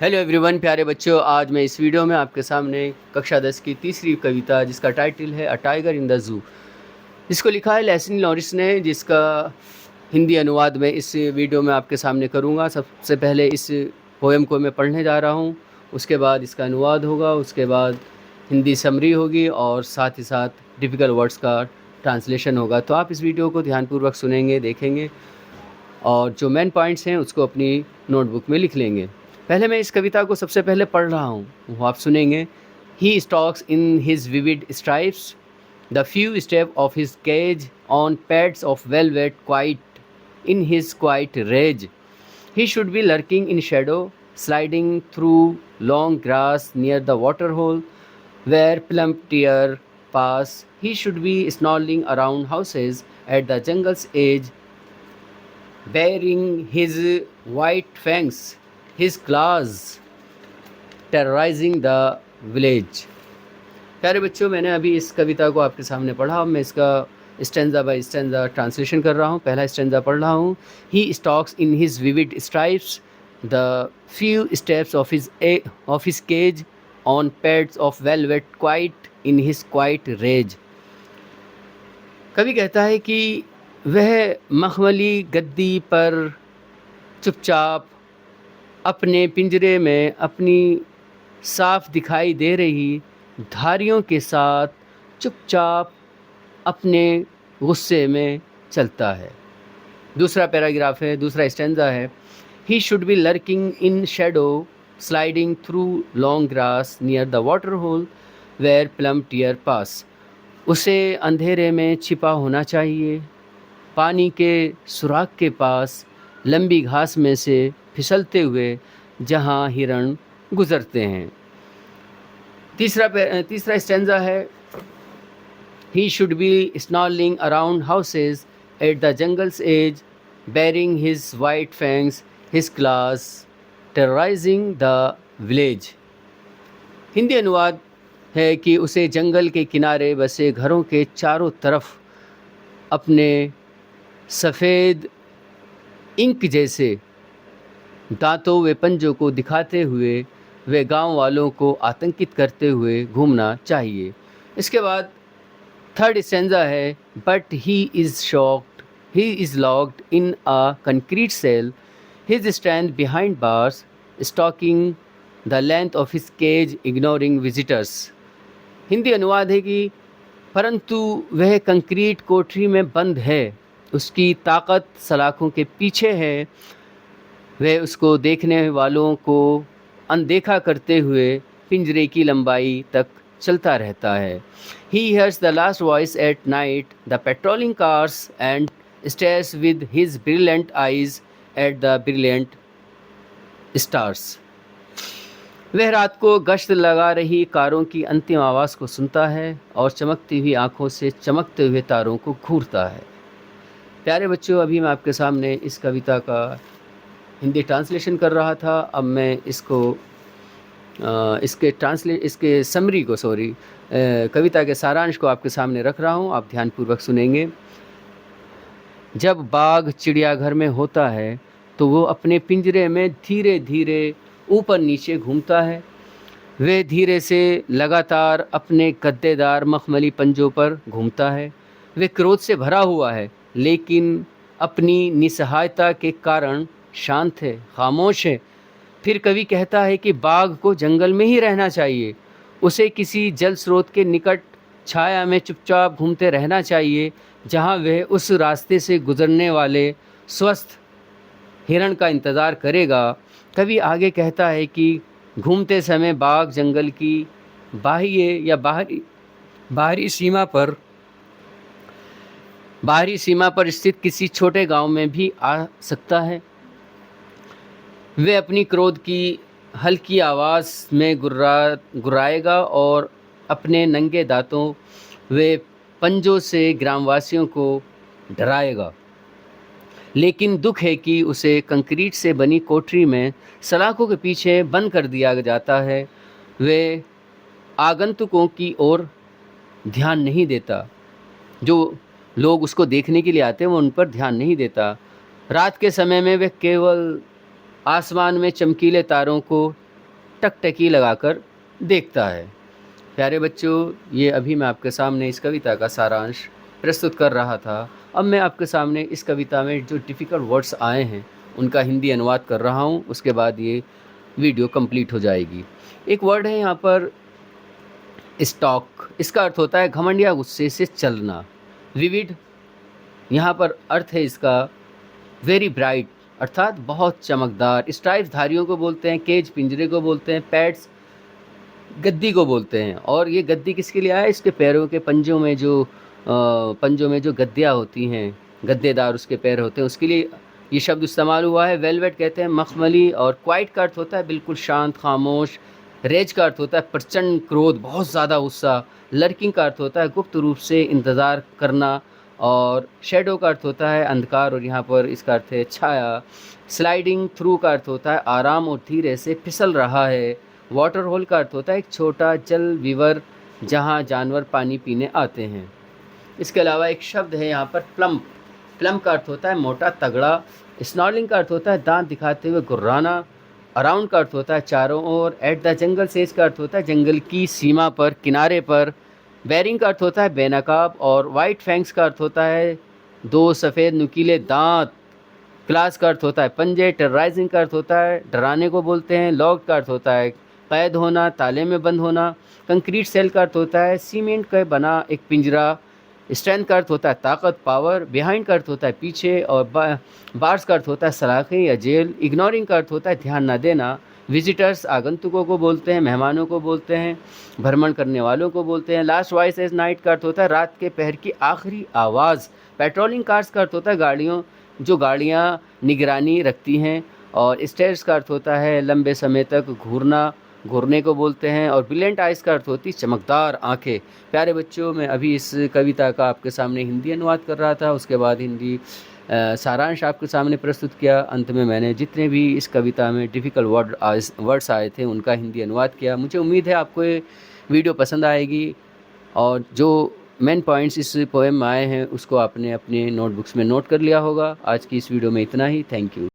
Hello everyone, प्यारे बच्चों। आज मैं इस वीडियो में आपके सामने कक्षा 10 की तीसरी कविता, जिसका टाइटल है a tiger in the zoo, इसको लिखा है लेस्ली नॉरिस ने, जिसका हिंदी अनुवाद में इस वीडियो में आपके सामने करूंगा। सबसे पहले इस पोएम को मैं पढ़ने जा रहा हूं, उसके बाद इसका अनुवाद होगा, उसके बाद हिंदी समरी होगी और साथ ही साथ डिफ़िकल्ट वर्ड्स का ट्रांसलेशन होगा। तो आप इस वीडियो को ध्यानपूर्वक सुनेंगे, देखेंगे और जो मेन पॉइंट्स हैं उसको अपनी नोटबुक में लिख लेंगे। पहले मैं इस कविता को सबसे पहले पढ़ रहा हूँ, वो आप सुनेंगे। He stalks in his vivid stripes, the few step of his cage on pads of velvet quiet in his quiet rage. He should be lurking in shadow, sliding through long grass near the waterhole where plump deer pass. He should be snarling around houses at the jungle's edge, baring his white fangs, his claws terrorizing the village. प्यारे बच्चों, मैंने अभी इस कविता को आपके सामने पढ़ा। अब मैं इसका स्टेंजा बाय स्टेंजा ट्रांसलेशन कर रहा हूँ। पहला स्टेंजा पढ़ रहा हूँ। He stalks in his vivid stripes, the few steps of his cage on pads of velvet quiet in his quiet rage. कवि कहता है कि वह मखमली गद्दी पर चुपचाप अपने पिंजरे में अपनी साफ दिखाई दे रही धारियों के साथ चुपचाप अपने गुस्से में चलता है। दूसरा पैराग्राफ है, दूसरा स्टेंजा है। He should be lurking in shadow, sliding through long grass near the water hole where plump deer pass. उसे अंधेरे में छिपा होना चाहिए, पानी के सुराख के पास, लंबी घास में से फिसलते हुए जहाँ हिरण गुजरते हैं। तीसरा स्टेंजा है। He should be snarling around houses at the jungle's edge, baring his white fangs, his claws, terrorizing the village. Hindi अनुवाद है कि उसे जंगल के किनारे बसे घरों के चारों तरफ अपने सफ़ेद इंक जैसे दांतों व पंजों को दिखाते हुए वे गांव वालों को आतंकित करते हुए घूमना चाहिए। इसके बाद थर्ड स्टेंजा है। But he is locked in a concrete cell, his stand behind bars, stalking the length of his cage, ignoring visitors. Hindi अनुवाद है कि परंतु वह कंक्रीट कोठरी में बंद है, उसकी ताकत सलाखों के पीछे है, वह उसको देखने वालों को अनदेखा करते हुए पिंजरे की लंबाई तक चलता रहता है। He hears the last voice at night, the patrolling cars, and stares with his brilliant eyes at the brilliant stars. वह रात को गश्त लगा रही कारों की अंतिम आवाज़ को सुनता है और चमकती हुई आँखों से चमकते हुए तारों को घूरता है। प्यारे बच्चों, अभी मैं आपके सामने इस कविता का हिंदी ट्रांसलेशन कर रहा था। अब मैं इसको इसके समरी को कविता के सारांश को आपके सामने रख रहा हूँ। आप ध्यानपूर्वक सुनेंगे। जब बाघ चिड़ियाघर में होता है तो वो अपने पिंजरे में धीरे धीरे ऊपर नीचे घूमता है। वे धीरे से लगातार अपने गद्देदार मखमली पंजों पर घूमता है। वे क्रोध से भरा हुआ है, लेकिन अपनी निसहायता के कारण शांत है, खामोश है। फिर कवि कहता है कि बाघ को जंगल में ही रहना चाहिए, उसे किसी जल स्रोत के निकट छाया में चुपचाप घूमते रहना चाहिए, जहाँ वह उस रास्ते से गुजरने वाले स्वस्थ हिरण का इंतज़ार करेगा। कवि आगे कहता है कि घूमते समय बाघ जंगल की बाहरी सीमा पर स्थित किसी छोटे गांव में भी आ सकता है। वे अपनी क्रोध की हल्की आवाज़ में गुर्राएगा और अपने नंगे दांतों वे पंजों से ग्रामवासियों को डराएगा। लेकिन दुख है कि उसे कंक्रीट से बनी कोठरी में सलाखों के पीछे बंद कर दिया जाता है। वे आगंतुकों की ओर ध्यान नहीं देता, जो लोग उसको देखने के लिए आते हैं वो उन पर ध्यान नहीं देता। रात के समय में वे केवल आसमान में चमकीले तारों को टकटकी लगाकर देखता है। प्यारे बच्चों, ये अभी मैं आपके सामने इस कविता का सारांश प्रस्तुत कर रहा था। अब मैं आपके सामने इस कविता में जो डिफ़िकल्ट वर्ड्स आए हैं उनका हिंदी अनुवाद कर रहा हूँ, उसके बाद ये वीडियो कंप्लीट हो जाएगी। एक वर्ड है यहाँ पर स्टॉक, इसका अर्थ होता है घमंड या गुस्से से चलना। विविड, यहाँ पर अर्थ है इसका वेरी ब्राइट, अर्थात बहुत चमकदार। स्ट्राइप्स धारियों को बोलते हैं, केज पिंजरे को बोलते हैं, पैड्स गद्दी को बोलते हैं। और ये गद्दी किसके लिए आया? इसके पैरों के पंजों में जो गद्दियाँ होती हैं, गद्देदार उसके पैर होते हैं, उसके लिए ये शब्द इस्तेमाल हुआ है। वेलवेट कहते हैं मखमली। और क्वाइट का अर्थ होता है बिल्कुल शांत, खामोश। रेज का अर्थ होता है प्रचंड क्रोध, बहुत ज़्यादा गुस्सा। लर्किंग का अर्थ होता है गुप्त रूप से इंतज़ार करना। और शेडो का अर्थ होता है अंधकार, और यहाँ पर इसका अर्थ है छाया। स्लाइडिंग थ्रू का अर्थ होता है आराम और धीरे से फिसल रहा है। वाटर होल का अर्थ होता है एक छोटा जल विवर जहाँ जानवर पानी पीने आते हैं। इसके अलावा एक शब्द है यहाँ पर प्लम्प। प्लम्प का अर्थ होता है मोटा, तगड़ा। स्नॉर्लिंग का अर्थ होता है दांत दिखाते हुए गुर्राना। अराउंड का अर्थ होता है चारों ओर। एट द जंगल सेज का अर्थ होता है जंगल की सीमा पर, किनारे पर। बेरिंग का अर्थ होता है बेनकाब। और वाइट फैंक्स का अर्थ होता है दो सफ़ेद नुकीले दांत। क्लास का अर्थ होता है पंजे। टेरराइजिंग का अर्थ होता है डराने को बोलते हैं। लॉक का अर्थ होता है कैद होना, ताले में बंद होना। कंक्रीट सेल का अर्थ होता है सीमेंट का बना एक पिंजरा। स्ट्रेंथ का अर्थ होता है ताकत, पावर। बिहाइंड का अर्थ होता है पीछे। और बार्स का अर्थ होता है सलाखें या जेल। इग्नोरिंग का अर्थ होता है ध्यान न देना। विजिटर्स आगंतुकों को बोलते हैं, मेहमानों को बोलते हैं, भ्रमण करने वालों को बोलते हैं। लास्ट वॉइस एज नाइट का अर्थ होता है रात के पहर की आखिरी आवाज़। पेट्रोलिंग कार्स का अर्थ होता है गाड़ियाँ निगरानी रखती हैं। और स्टेयर्स का अर्थ होता है लंबे समय तक घूरने को बोलते हैं। और ब्रिलियंट आइज़ का अर्थ होती है चमकदार आंखें। प्यारे बच्चों, मैं अभी इस कविता का आपके सामने हिंदी अनुवाद कर रहा था, उसके बाद हिंदी सारांश आपके सामने प्रस्तुत किया। अंत में मैंने जितने भी इस कविता में डिफ़िकल्ट वर्ड्स आए थे उनका हिंदी अनुवाद किया। मुझे उम्मीद है आपको ये वीडियो पसंद आएगी, और जो मेन पॉइंट्स इस पोएम में आए हैं उसको आपने अपने नोटबुक्स में नोट कर लिया होगा। आज की इस वीडियो में इतना ही। Thank you.